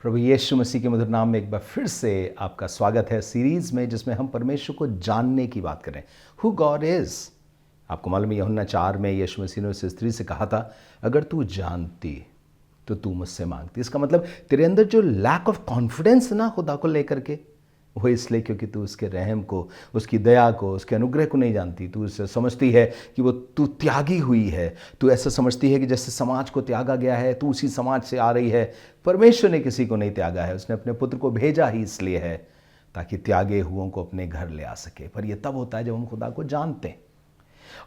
प्रभु यीशु मसीह के मधुर नाम में एक बार फिर से आपका स्वागत है सीरीज में, जिसमें हम परमेश्वर को जानने की बात करें। Who God is. आपको मालूम है यूहन्ना 4 में यीशु मसीह ने उस स्त्री से कहा था, अगर तू जानती तो तू मुझसे मांगती। इसका मतलब तेरे अंदर जो लैक ऑफ कॉन्फिडेंस ना खुदा को लेकर के, वो इसलिए क्योंकि तू उसके रहम को, उसकी दया को, उसके अनुग्रह को नहीं जानती। तू उसे समझती है कि वो तू त्यागी हुई है। तू ऐसा समझती है कि जैसे समाज को त्यागा गया है, तू उसी समाज से आ रही है। परमेश्वर ने किसी को नहीं त्यागा है, उसने अपने पुत्र को भेजा ही इसलिए है ताकि त्यागे हुओं को अपने घर ले आ सके। पर यह तब होता है जब हम खुदा को जानते हैं।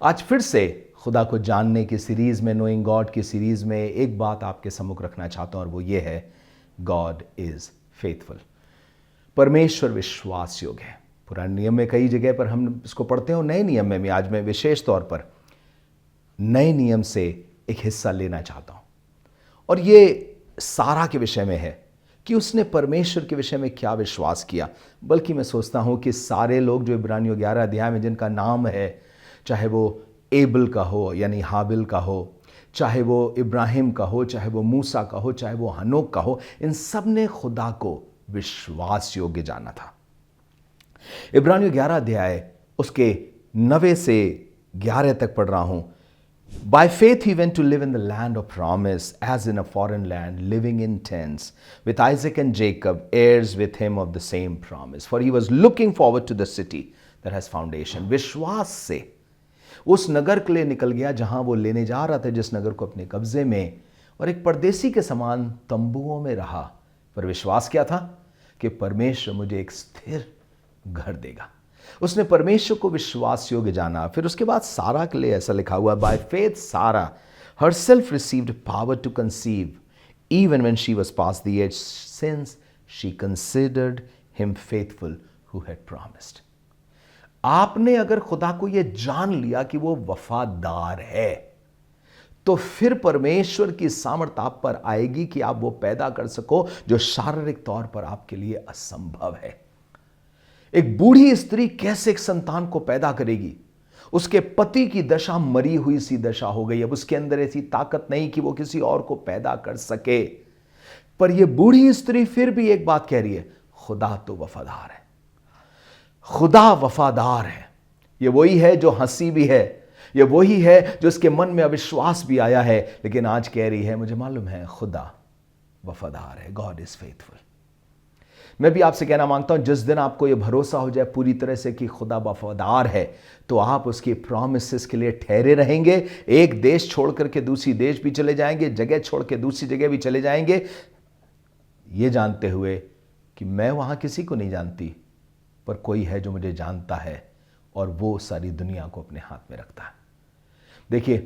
आज फिर से खुदा को जानने की सीरीज में, नोइंग गॉड की सीरीज में, एक बात आपके सम्मुख रखना चाहता हूं और वो ये है, गॉड इज फेथफुल। परमेश्वर विश्वास योग्य है। पुराने नियम में कई जगह पर हम इसको पढ़ते हैं और नए नियम में भी। आज मैं विशेष तौर पर नए नियम से एक हिस्सा लेना चाहता हूं और ये सारा के विषय में है कि उसने परमेश्वर के विषय में क्या विश्वास किया। बल्कि मैं सोचता हूं कि सारे लोग जो इब्रानियों 11 अध्याय में जिनका नाम है, चाहे वो एबल का हो यानी हाबिल का हो, चाहे वो इब्राहिम का हो, चाहे वो मूसा का हो, चाहे वो हनोक का हो, इन सब ने खुदा को विश्वास योग्य जाना था। इब्रानियों 11 अध्याय उसके 9 से 11 तक पढ़ रहा हूं। By faith he went to live in the land of promise, as in a foreign land, living in tents, with Isaac and Jacob, heirs with him of the same promise. For he was looking forward to the city that has foundation. विश्वास से उस नगर के लिए निकल गया जहां वो लेने जा रहा था, जिस नगर को अपने कब्जे में, और एक परदेसी के समान तंबुओं में रहा। पर विश्वास क्या था कि परमेश्वर मुझे एक स्थिर घर देगा। उसने परमेश्वर को विश्वास योग्य जाना। फिर उसके बाद सारा के लिए ऐसा लिखा हुआ, बाय फेथ सारा herself received power to conceive even when she was past the age, since she considered him faithful who had promised. आपने अगर खुदा को यह जान लिया कि वो वफादार है, तो फिर परमेश्वर की सामर्थ्य आप पर आएगी कि आप वो पैदा कर सको जो शारीरिक तौर पर आपके लिए असंभव है। एक बूढ़ी स्त्री कैसे एक संतान को पैदा करेगी? उसके पति की दशा मरी हुई सी दशा हो गई। अब उसके अंदर ऐसी ताकत नहीं कि वो किसी और को पैदा कर सके। पर यह बूढ़ी स्त्री फिर भी एक बात कह रही है, खुदा तो वफादार है। खुदा वफादार है। ये वही है जो हंसी भी है, ये वही है जो इसके मन में अविश्वास भी आया है, लेकिन आज कह रही है, मुझे मालूम है खुदा वफादार है। God is faithful. मैं भी आपसे कहना मांगता हूं, जिस दिन आपको यह भरोसा हो जाए पूरी तरह से कि खुदा वफादार है, तो आप उसकी प्रॉमिसेस के लिए ठहरे रहेंगे। एक देश छोड़ करके दूसरी देश भी चले जाएंगे, जगह छोड़ के दूसरी जगह भी चले जाएंगे, ये जानते हुए कि मैं वहां किसी को नहीं जानती, पर कोई है जो मुझे जानता है और वो सारी दुनिया को अपने हाथ में रखता है। देखिए,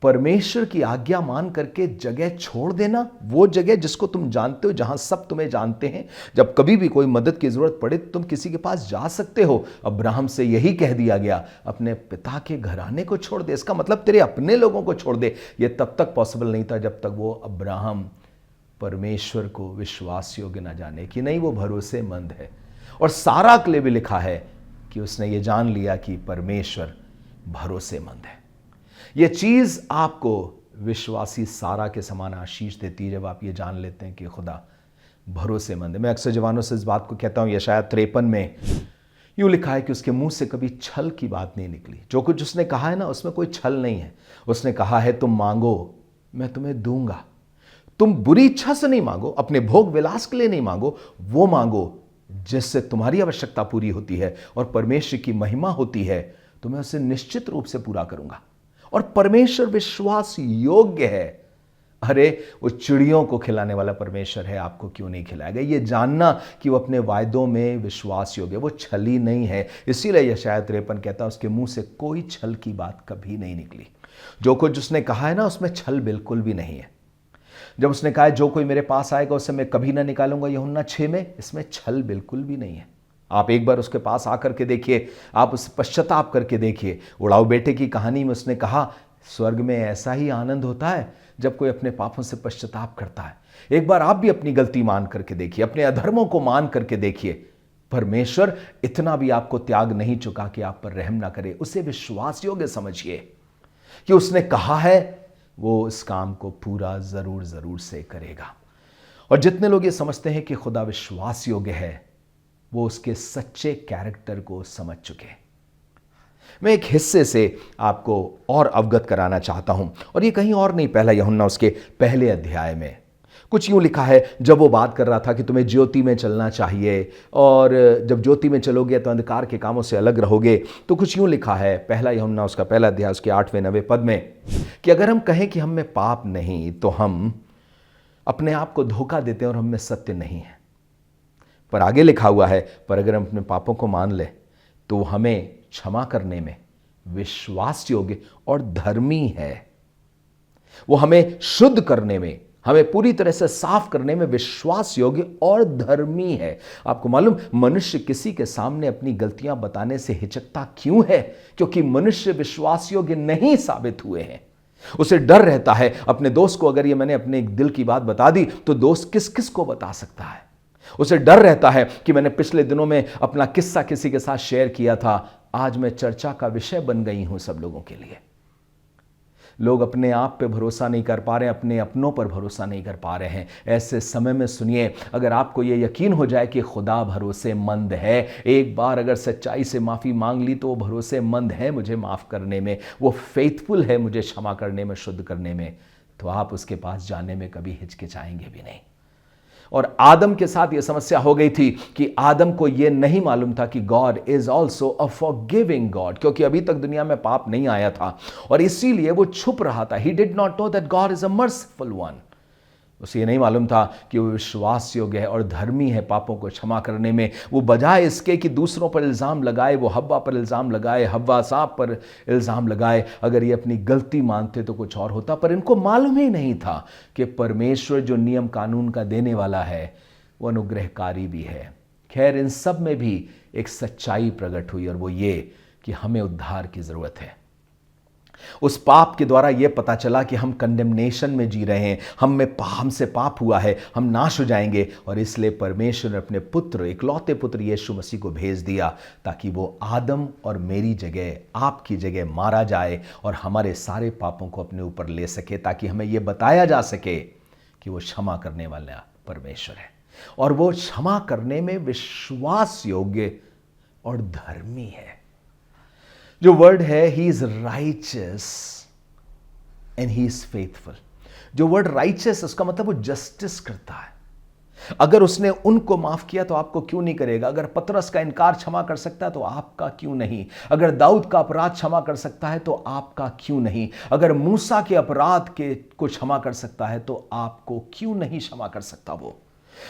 परमेश्वर की आज्ञा मान करके जगह छोड़ देना, वो जगह जिसको तुम जानते हो, जहां सब तुम्हें जानते हैं। जब कभी भी कोई मदद की जरूरत पड़े तुम किसी के पास जा सकते हो। अब्राहम से यही कह दिया गया, अपने पिता के घराने को छोड़ दे। इसका मतलब तेरे अपने लोगों को छोड़ दे। यह तब तक पॉसिबल नहीं था जब तक वो अब्राहम परमेश्वर को विश्वास योग्य ना जाने कि नहीं, वो भरोसेमंद है। और सारा के लिए भी लिखा है कि उसने ये जान लिया कि परमेश्वर भरोसेमंद है। यह चीज आपको विश्वासी सारा के समान आशीष देती है जब आप ये जान लेते हैं कि खुदा भरोसेमंद है। मैं अक्सर जवानों से इस बात को कहता हूं, यशायाह 53 में यूं लिखा है कि उसके मुंह से कभी छल की बात नहीं निकली। जो कुछ उसने कहा है ना, उसमें कोई छल नहीं है। उसने कहा है, तुम मांगो मैं तुम्हें दूंगा। तुम बुरी इच्छा से नहीं मांगो, अपने भोग विलास के लिए नहीं मांगो, वो मांगो जिससे तुम्हारी आवश्यकता पूरी होती है और परमेश्वर की महिमा होती है, तो मैं उसे निश्चित रूप से पूरा करूंगा। और परमेश्वर विश्वास योग्य है। अरे, वो चिड़ियों को खिलाने वाला परमेश्वर है, आपको क्यों नहीं खिलाएगा? ये जानना कि वो अपने वायदों में विश्वास योग्य, वो छली नहीं है। इसीलिए यशायाह 53 कहता है, उसके मुंह से कोई छल की बात कभी नहीं निकली। जो कुछ उसने कहा है ना, उसमें छल बिल्कुल भी नहीं है। जब उसने कहा है, जो कोई मेरे पास आएगा उसे मैं कभी ना निकालूंगा, यूहन्ना 6 में, इसमें छल बिल्कुल भी नहीं है। आप एक बार उसके पास आकर के देखिए, आप उस पश्चाताप करके देखिए। उड़ाऊ बेटे की कहानी में उसने कहा, स्वर्ग में ऐसा ही आनंद होता है जब कोई अपने पापों से पश्चाताप करता है। एक बार आप भी अपनी गलती मान करके देखिए, अपने अधर्मों को मान करके देखिए। परमेश्वर इतना भी आपको त्याग नहीं चुका कि आप पर रहम ना करे। उसे विश्वास योग्य समझिए कि उसने कहा है वो इस काम को पूरा जरूर से करेगा। और जितने लोग ये समझते हैं कि खुदा विश्वास योग्य है, वो उसके सच्चे कैरेक्टर को समझ चुके हैं। मैं एक हिस्से से आपको और अवगत कराना चाहता हूं, और ये कहीं और नहीं, पहला यूहन्ना उसके पहले अध्याय में कुछ यूं लिखा है। जब वो बात कर रहा था कि तुम्हें ज्योति में चलना चाहिए, और जब ज्योति में चलोगे तो अंधकार के कामों से अलग रहोगे, तो कुछ यूं लिखा है पहला यूहन्ना उसका पहला अध्याय उसके 8वें 9वें पद में कि अगर हम कहें कि हम में पाप नहीं तो हम अपने आप को धोखा देते हैं और हम में सत्य नहीं है। पर आगे लिखा हुआ है, पर अगर हम अपने पापों को मान ले तो वो हमें क्षमा करने में विश्वास योग्य और धर्मी है। वो हमें शुद्ध करने में, हमें पूरी तरह से साफ करने में विश्वास योग्य और धर्मी है। आपको मालूम, मनुष्य किसी के सामने अपनी गलतियां बताने से हिचकता क्यों है? क्योंकि मनुष्य विश्वास योग्य नहीं साबित हुए हैं। उसे डर रहता है अपने दोस्त को, अगर ये मैंने अपने दिल की बात बता दी तो दोस्त किस किस को बता सकता है। उसे डर रहता है कि मैंने पिछले दिनों में अपना किस्सा किसी के साथ शेयर किया था, आज मैं चर्चा का विषय बन गई हूं सब लोगों के लिए। लोग अपने आप पे भरोसा नहीं कर पा रहे हैं, अपने अपनों पर भरोसा नहीं कर पा रहे हैं। ऐसे समय में सुनिए, अगर आपको यह यकीन हो जाए कि खुदा भरोसेमंद है, एक बार अगर सच्चाई से माफ़ी मांग ली तो वो भरोसेमंद है मुझे माफ़ करने में, वो फेथफुल है मुझे क्षमा करने में, शुद्ध करने में, तो आप उसके पास जाने में कभी हिचकिचाएंगे भी नहीं। और आदम के साथ यह समस्या हो गई थी कि आदम को यह नहीं मालूम था कि God is also a forgiving God, क्योंकि अभी तक दुनिया में पाप नहीं आया था और इसीलिए वो छुप रहा था। He did not know that God is a merciful one. उसे ये नहीं मालूम था कि वो विश्वास योग्य है और धर्मी है पापों को क्षमा करने में। वो बजाय इसके कि दूसरों पर इल्ज़ाम लगाए, वो हव्वा पर इल्ज़ाम लगाए, हव्वा सांप पर इल्ज़ाम लगाए, अगर ये अपनी गलती मानते तो कुछ और होता। पर इनको मालूम ही नहीं था कि परमेश्वर जो नियम कानून का देने वाला है वो अनुग्रहकारी भी है। खैर, इन सब में भी एक सच्चाई प्रकट हुई, और वो ये कि हमें उद्धार की ज़रूरत है। उस पाप के द्वारा यह पता चला कि हम कंडेमनेशन में जी रहे हैं, हमसे पाप हुआ है, हम नाश हो जाएंगे, और इसलिए परमेश्वर ने अपने पुत्र, इकलौते पुत्र यीशु मसीह को भेज दिया ताकि वो आदम और मेरी जगह, आपकी जगह मारा जाए और हमारे सारे पापों को अपने ऊपर ले सके, ताकि हमें यह बताया जा सके कि वो क्षमा करने वाला परमेश्वर है और वो क्षमा करने में विश्वास योग्य और धर्मी है। जो वर्ड है, he is righteous and he is faithful. जो वर्ड राइचियस, उसका मतलब वो जस्टिस करता है। अगर उसने उनको माफ किया तो आपको क्यों नहीं करेगा? अगर पतरस का इनकार क्षमा कर सकता है तो आपका क्यों नहीं? अगर दाऊद का अपराध क्षमा कर सकता है तो आपका क्यों नहीं? अगर मूसा के अपराध को क्षमा कर सकता है तो आपको क्यों नहीं क्षमा कर सकता वो?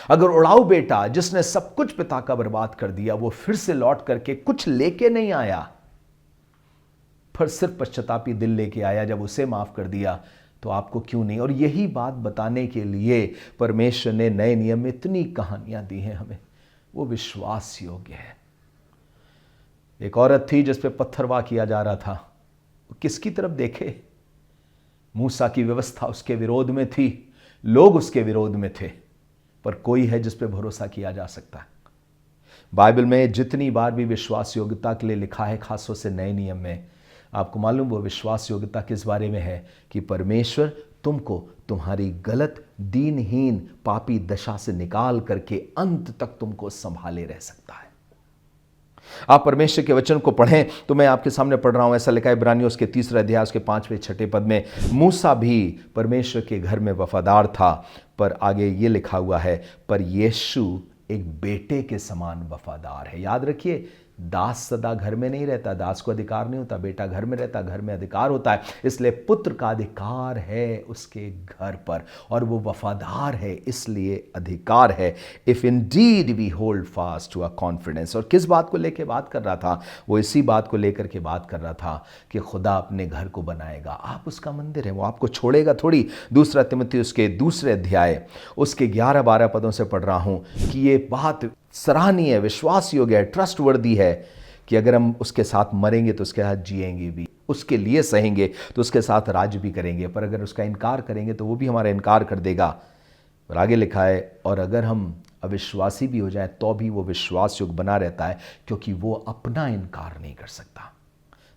अगर उड़ाऊ बेटा जिसने सब कुछ पिता का बर्बाद कर दिया, वो फिर से लौट करके कुछ लेके नहीं आया, पर सिर्फ पश्चातापी दिल लेके आया, जब उसे माफ कर दिया तो आपको क्यों नहीं? और यही बात बताने के लिए परमेश्वर ने नए नियम में इतनी कहानियां दी हैं हमें। वो विश्वास योग्य है। एक औरत थी जिस पे पत्थरवाह किया जा रहा था, वो किसकी तरफ देखे? मूसा की व्यवस्था उसके विरोध में थी, लोग उसके विरोध में थे, पर कोई है जिस पे भरोसा किया जा सकता है। बाइबल में जितनी बार भी विश्वास योग्यता के लिए लिखा है, खासतौर से नए नियम में, आपको मालूम वो विश्वास योग्यता किस बारे में है? कि परमेश्वर तुमको तुम्हारी गलत, दीनहीन, पापी दशा से निकाल करके अंत तक तुमको संभाले रह सकता है। आप परमेश्वर के वचन को पढ़ें तो मैं आपके सामने पढ़ रहा हूं, ऐसा लिखा है इब्रानियों उसके 3 अध्याय उसके 5वें-6 पद में, मूसा भी परमेश्वर के घर में वफादार था, पर आगे ये लिखा हुआ है, पर यीशु एक बेटे के समान वफादार है। याद रखिए, दास सदा घर में नहीं रहता, दास को अधिकार नहीं होता, बेटा घर में रहता, घर में अधिकार होता है। इसलिए पुत्र का अधिकार है उसके घर पर, और वो वफादार है इसलिए अधिकार है। If indeed we hold fast to a confidence. और किस बात को लेकर बात कर रहा था? वो इसी बात को लेकर के बात कर रहा था कि खुदा अपने घर को बनाएगा, आप उसका मंदिर है, वो आपको छोड़ेगा थोड़ी। 2 तिमोथी उसके 2 अध्याय उसके 11-12 पदों से पढ़ रहा हूं कि ये बात सराहनीय, विश्वास योग्य है, ट्रस्टवर्दी है कि अगर हम उसके साथ मरेंगे तो उसके साथ जिएंगे भी, उसके लिए सहेंगे तो उसके साथ राज भी करेंगे, पर अगर उसका इनकार करेंगे तो वो भी हमारा इनकार कर देगा। और आगे लिखा है, और अगर हम अविश्वासी भी हो जाए तो भी वो विश्वास योग्य बना रहता है, क्योंकि वो अपना इनकार नहीं कर सकता।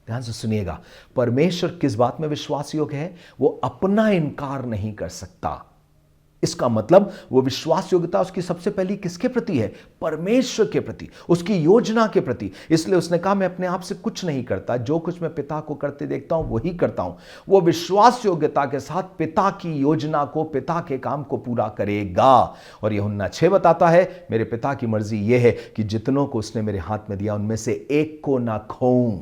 ध्यान से सुनिएगा, परमेश्वर किस बात में विश्वास योग्य है? वो अपना इनकार नहीं कर सकता, इसका मतलब वो विश्वास योग्यता उसकी सबसे पहली किसके प्रति है? परमेश्वर के प्रति, उसकी योजना के प्रति। इसलिए उसने कहा मैं अपने आप से कुछ नहीं करता, जो कुछ मैं पिता को करते देखता हूं वही करता हूं। वो विश्वास योग्यता के साथ पिता की योजना को, पिता के काम को पूरा करेगा। और यूहन्ना 6 बताता है मेरे पिता की मर्जी यह है कि जितनों को उसने मेरे हाथ में दिया उनमें से एक को ना खोऊं।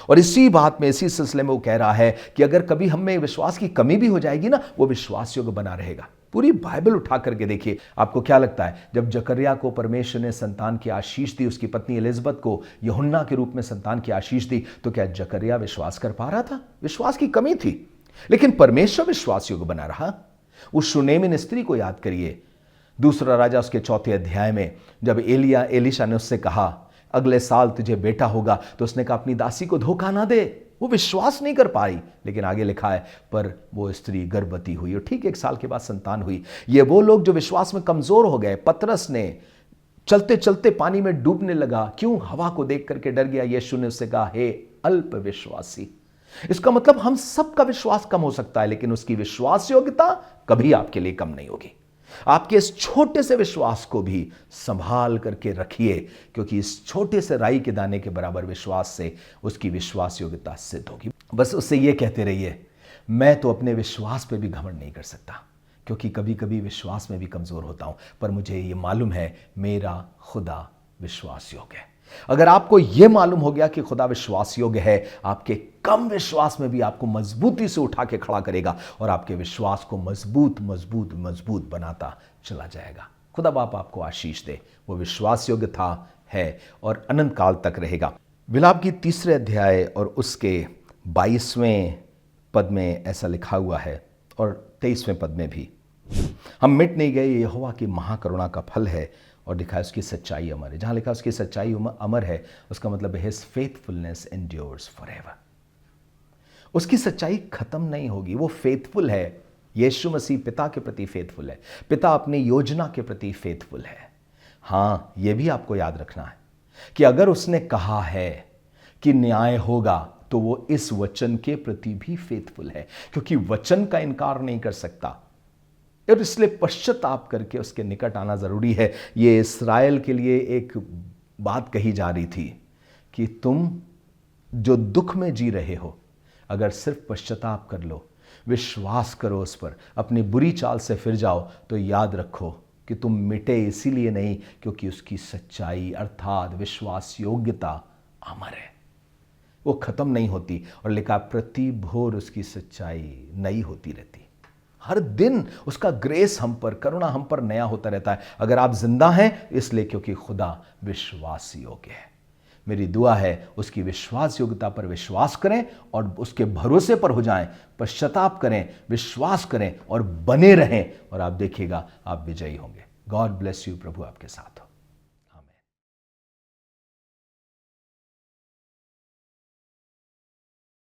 और इसी बात में, इसी सिलसिले में वो कह रहा है कि अगर कभी हम में विश्वास की कमी भी हो जाएगी ना, वो विश्वास योग्य बना रहेगा। पूरी बाइबल उठा करके देखिए, आपको क्या लगता है जब जकरिया को परमेश्वर ने संतान की आशीष दी, उसकी पत्नी एलिजबेथ को यूहन्ना के रूप में संतान की आशीष दी, तो क्या जकरिया विश्वास कर पा रहा था? विश्वास की कमी थी, लेकिन परमेश्वर विश्वास योग्य बना रहा। उस शूनेमिन स्त्री को याद करिए, दूसरा राजा उसके 4 अध्याय में, जब एलीशा ने उससे कहा अगले साल तुझे बेटा होगा, तो उसने कहा अपनी दासी को धोखा ना दे। वो विश्वास नहीं कर पाई, लेकिन आगे लिखा है पर वो स्त्री गर्भवती हुई और ठीक 1 साल के बाद संतान हुई। ये वो लोग जो विश्वास में कमजोर हो गए। पतरस ने चलते चलते पानी में डूबने लगा, क्यों? हवा को देख करके डर गया। यीशु ने उससे कहा हे अल्प विश्वासी। इसका मतलब हम सबका विश्वास कम हो सकता है, लेकिन उसकी विश्वास योग्यता कभी आपके लिए कम नहीं होगी। आपके इस छोटे से विश्वास को भी संभाल करके रखिए, क्योंकि इस छोटे से राई के दाने के बराबर विश्वास से उसकी विश्वास योग्यता सिद्ध होगी। बस उससे यह कहते रहिए मैं तो अपने विश्वास पे भी घमंड नहीं कर सकता, क्योंकि कभी कभी विश्वास में भी कमजोर होता हूं, पर मुझे यह मालूम है मेरा खुदा विश्वास योग्य है। अगर आपको यह मालूम हो गया कि खुदा विश्वास योग्य है, आपके कम विश्वास में भी आपको मजबूती से उठा के खड़ा करेगा और आपके विश्वास को मजबूत मजबूत मजबूत बनाता चला जाएगा। खुदा बाप आपको आशीष दे। वो विश्वास योग्य था, है और अनंत काल तक रहेगा। विलाप गीत 3 अध्याय और उसके 22वें पद में ऐसा लिखा हुआ है और 23वें पद में भी, हम मिट नहीं गए, यहोवा की महाकरुणा का फल है और लिखा है उसकी सच्चाई अमर है। जहां लिखा उसकी सच्चाई अमर है, उसका मतलब है हिज फेथफुलनेस एंड्योर्स फॉरएवर। उसकी सच्चाई खत्म नहीं होगी, वो फेथफुल है। यीशु मसीह पिता के प्रति फेथफुल है, पिता अपनी योजना के प्रति फेथफुल है। हां, यह भी आपको याद रखना है कि अगर उसने कहा है कि न्याय होगा, तो वो इस वचन के प्रति भी फेथफुल है, क्योंकि वचन का इनकार नहीं कर सकता। और इसलिए पश्चाताप करके उसके निकट आना जरूरी है। ये इस्राएल के लिए एक बात कही जा रही थी कि तुम जो दुख में जी रहे हो, अगर सिर्फ पश्चाताप कर लो, विश्वास करो उस पर, अपनी बुरी चाल से फिर जाओ, तो याद रखो कि तुम मिटे इसीलिए नहीं क्योंकि उसकी सच्चाई अर्थात विश्वास योग्यता अमर है, वो खत्म नहीं होती। और लिखा प्रति भोर उसकी सच्चाई नई होती रहती, हर दिन उसका ग्रेस हम पर, करुणा हम पर नया होता रहता है। अगर आप जिंदा हैं इसलिए क्योंकि खुदा विश्वास योग्य है। मेरी दुआ है उसकी विश्वास योग्यता पर विश्वास करें और उसके भरोसे पर हो जाएं, पश्चाताप करें, विश्वास करें और बने रहें, और आप देखिएगा आप विजयी होंगे। God bless you. प्रभु आपके साथ हो।